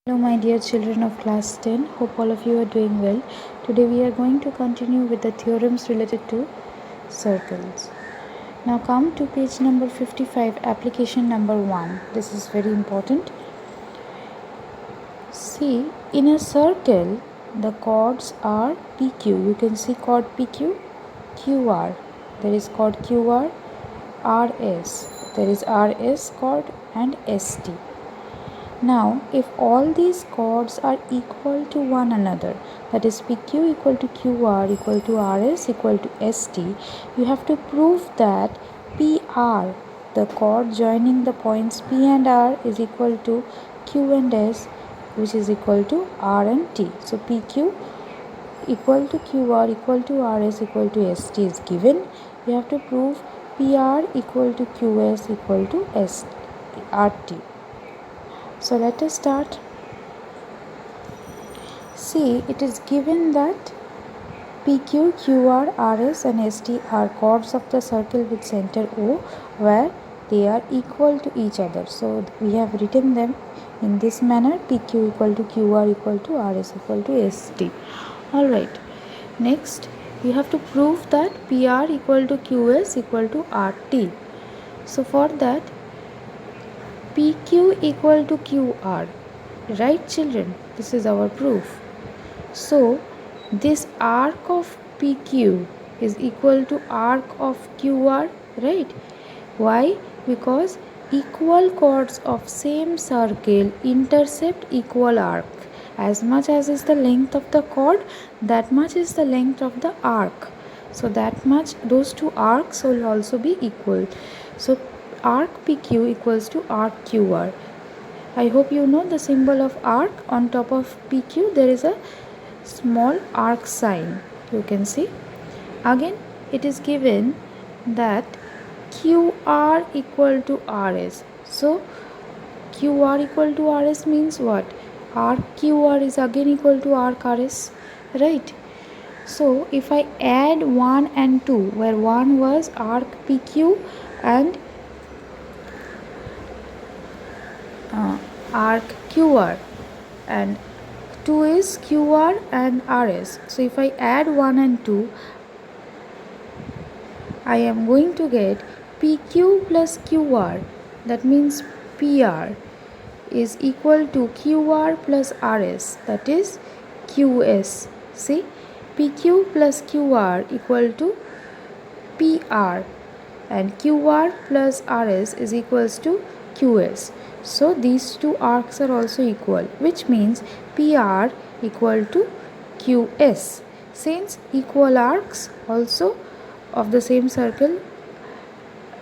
Hello my dear children of class 10, hope all of you are doing well. Today we are going to continue with the theorems related to circles. Now come to page number 55, application number 1. This is very important. See, in a circle the chords are PQ. You can see chord PQ, QR. There is chord QR, RS. There is RS chord and ST. Now, if all these chords are equal to one another, that is PQ equal to QR equal to RS equal to ST, you have to prove that PR, the chord joining the points P and R, is equal to Q and S, which is equal to R and T. So, PQ equal to QR equal to RS equal to ST is given. You have to prove PR equal to QS equal to RT. So let us start. See, it is given that PQ, QR, RS and ST are chords of the circle with center O where they are equal to each other. So we have written them in this manner: PQ equal to QR equal to RS equal to ST. Alright, next you have to prove that PR equal to QS equal to RT. So for that, PQ equal to QR, right children? This is our proof. So this arc of PQ is equal to arc of QR, right? Why? Because equal chords of same circle intercept equal arc. As much as is the length of the chord, that much is the length of the arc. So that much, those two arcs will also be equal. So arc PQ equals to arc QR. I hope you know the symbol of arc. On top of PQ there is a small arc sign, you can see. Again it is given that QR equal to RS. So QR equal to RS means what? Arc QR is again equal to arc RS, right? So if I add 1 and 2, where 1 was arc PQ and arc QR and 2 is QR and RS. So if I add 1 and 2, I am going to get PQ plus QR, that means PR, is equal to QR plus RS, that is QS. See, PQ plus QR equal to PR and QR plus RS is equals to QS. So these two arcs are also equal, which means PR equal to QS. Since equal arcs also of the same circle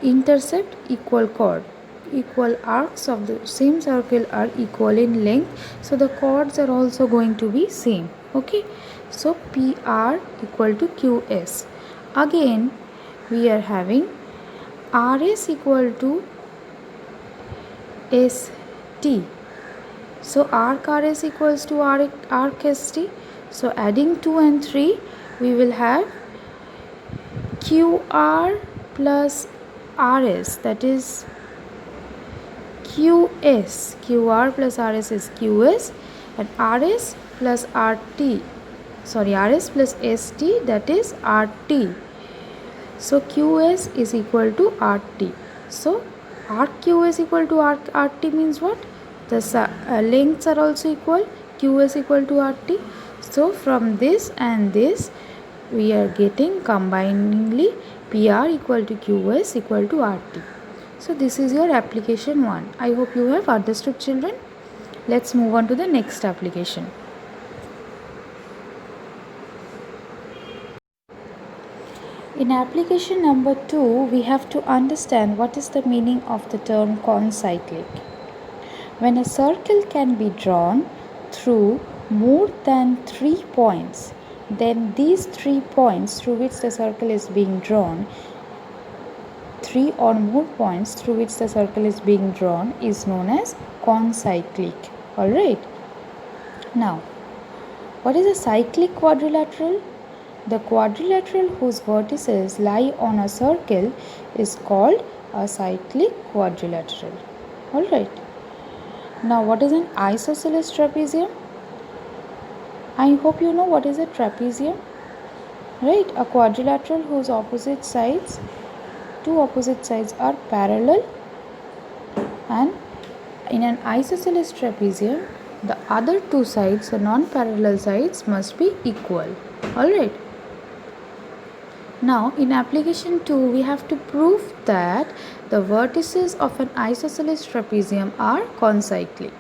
intercept equal chord, equal arcs of the same circle are equal in length, so the chords are also going to be same. Okay, so PR equal to QS. Again we are having RS equal to ST. So arc RS equals to arc ST. So adding 2 and 3, we will have QR plus RS, that is QS. QR plus RS is QS and RS plus RT. Sorry, RS plus ST, that is RT. So QS is equal to RT. So arc QS equal to arc RT means what? The lengths are also equal. QS equal to RT. So from this and this, we are getting combiningly PR equal to QS equal to RT. So this is your application 1. I hope you have understood, children. Let's move on to the next application. In application number 2, we have to understand what is the meaning of the term concyclic. When a circle can be drawn through more than 3 points, then these 3 points through which the circle is being drawn, 3 or more points through which the circle is being drawn, is known as concyclic. Alright. Now, what is a cyclic quadrilateral? The quadrilateral whose vertices lie on a circle is called a cyclic quadrilateral. Alright. Now what is an isosceles trapezium? I hope you know what is a trapezium, right? A quadrilateral whose two opposite sides are parallel, and in an isosceles trapezium, the other two sides, the non-parallel sides, must be equal. Alright. Now in application 2, we have to prove that the vertices of an isosceles trapezium are concyclic.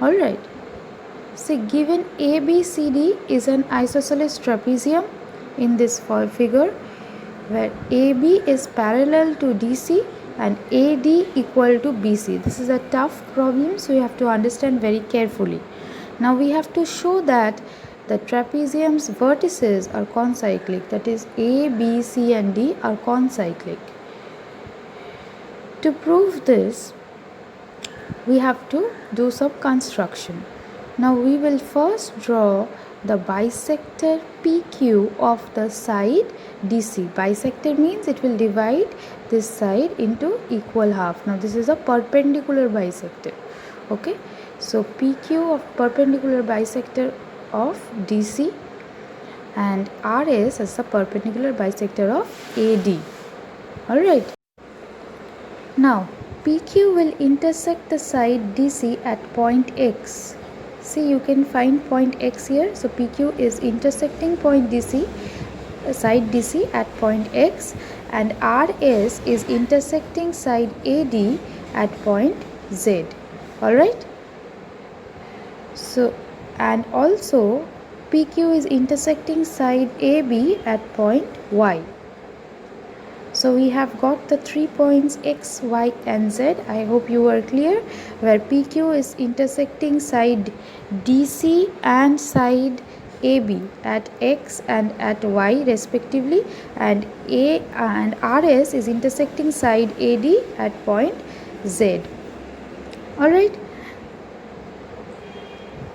Alright. See, given ABCD is an isosceles trapezium in this figure, where AB is parallel to DC and AD equal to BC. This is a tough problem, so you have to understand very carefully. Now we have to show that the trapezium's vertices are concyclic, that is A, B, C and D are concyclic. To prove this, we have to do some construction. Now we will first draw the bisector PQ of the side DC. Bisector means it will divide this side into equal half. Now this is a perpendicular bisector. Okay, so PQ of perpendicular bisector of DC, and RS as the perpendicular bisector of AD. Alright. Now PQ will intersect the side DC at point X. See, you can find point X here. So PQ is intersecting point DC, side DC at point X, and RS is intersecting side AD at point Z. Alright. So, and also PQ is intersecting side AB at point Y. So we have got the 3 points X, Y and Z. I hope you are clear, where PQ is intersecting side DC and side AB at X and at Y respectively, and A and RS is intersecting side AD at point Z. Alright.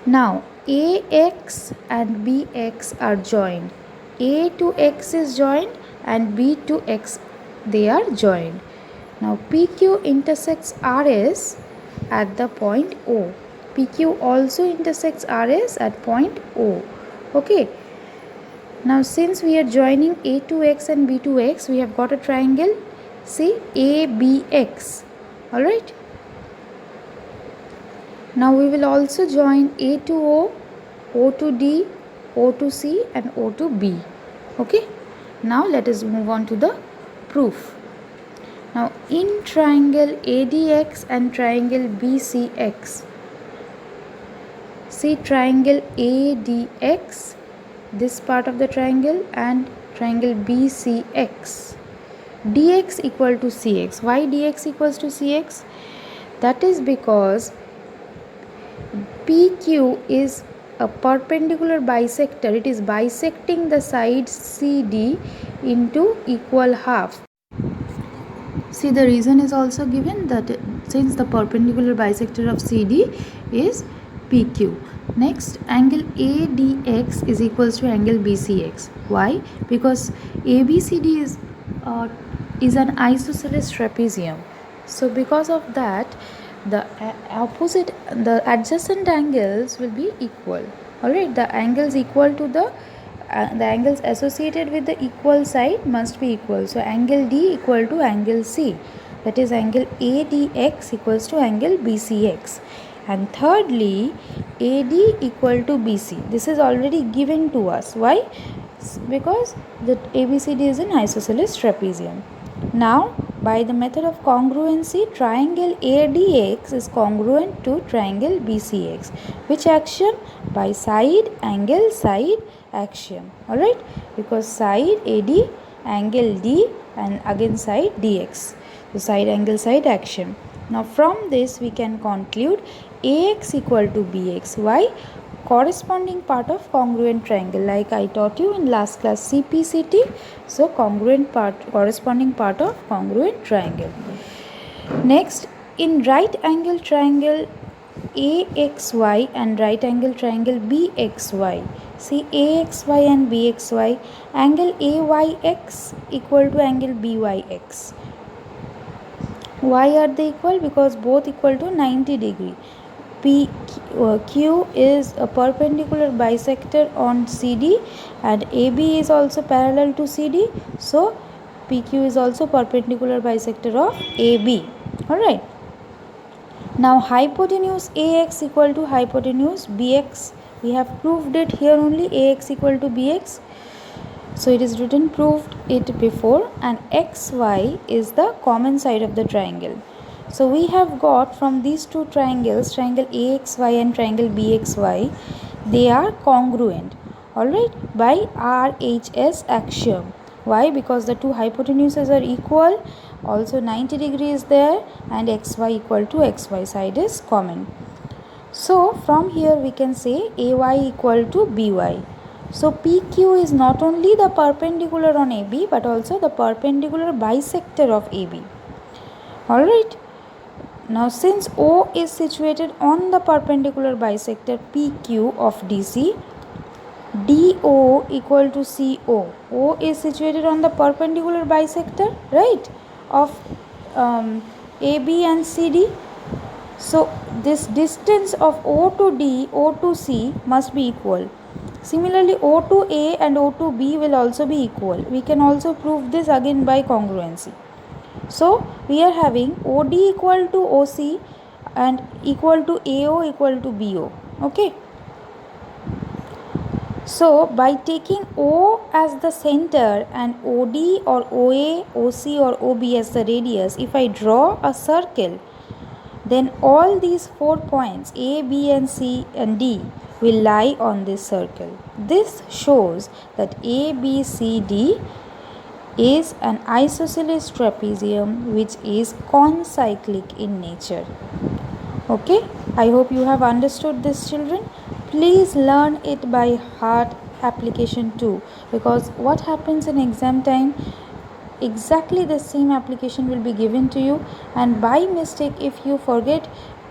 Now AX and BX are joined. A to X is joined and B to X, they are joined. Now PQ intersects RS at the point O. PQ also intersects RS at point O. Okay. Now since we are joining A to X and B to X, we have got a triangle. See, ABX. Alright. Now we will also join A to O, O to D, O to C and O to B. Okay. Now let us move on to the proof. Now in triangle ADX and triangle BCX, see triangle ADX, this part of the triangle, and triangle BCX, DX equal to CX. Why DX equals to CX? That is because PQ is a perpendicular bisector. It is bisecting the side CD into equal half. See, the reason is also given, that since the perpendicular bisector of CD is PQ. Next, angle ADX is equals to angle BCX. Why? Because ABCD is an isosceles trapezium. So because of that, the adjacent angles will be equal. Alright, the angles equal to the angles associated with the equal side must be equal. So angle D equal to angle C, that is angle ADX equals to angle BCX. And thirdly, AD equal to BC. This is already given to us. Why? Because the ABCD is an isosceles trapezium. Now by the method of congruency, triangle ADX is congruent to triangle BCX. Which axiom? By side angle side axiom. Alright, because side AD, angle D, and again side DX. So side angle side axiom. Now from this we can conclude AX equal to BX. Why? Corresponding part of congruent triangle, like I taught you in last class CPCT. So congruent part, corresponding part of congruent triangle. Next, in right angle triangle AXY and right angle triangle BXY, see AXY and BXY, angle AYX equal to angle BYX. Why are they equal? Because both equal to 90 degree. Q is a perpendicular bisector on CD and AB is also parallel to CD. So PQ is also perpendicular bisector of AB. Alright. Now hypotenuse AX equal to hypotenuse BX. We have proved it here only, AX equal to BX. So it is written proved it before, and XY is the common side of the triangle. So we have got from these two triangles, triangle AXY and triangle BXY, they are congruent, alright, by RHS axiom. Why? Because the two hypotenuses are equal, also 90 degree is there, and XY equal to XY side is common. So from here we can say AY equal to BY. So PQ is not only the perpendicular on AB but also the perpendicular bisector of AB. Alright. Now since O is situated on the perpendicular bisector PQ of DC, DO equal to CO. O is situated on the perpendicular bisector, right, of AB and CD. So this distance of O to D, O to C must be equal. Similarly, O to A and O to B will also be equal. We can also prove this again by congruency. So we are having OD equal to OC and equal to AO equal to BO. Okay. So by taking O as the center and OD or OA, OC or OB as the radius, if I draw a circle, then all these 4 points A, B and C and D will lie on this circle. This shows that ABCD is an isosceles trapezium which is concyclic in nature. Okay, I hope you have understood this, children. Please learn it by heart application too, because what happens in exam time, exactly the same application will be given to you, and by mistake if you forget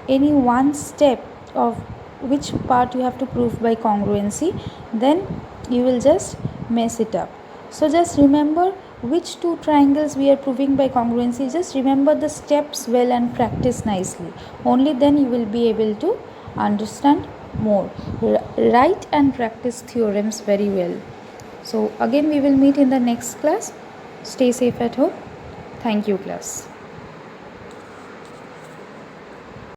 any one step of which part you have to prove by congruency, then you will just mess it up. So just remember which two triangles we are proving by congruency. Just remember the steps well and practice nicely. Only then you will be able to understand more. Write and practice theorems very well. So again we will meet in the next class. Stay safe at home. Thank you, class.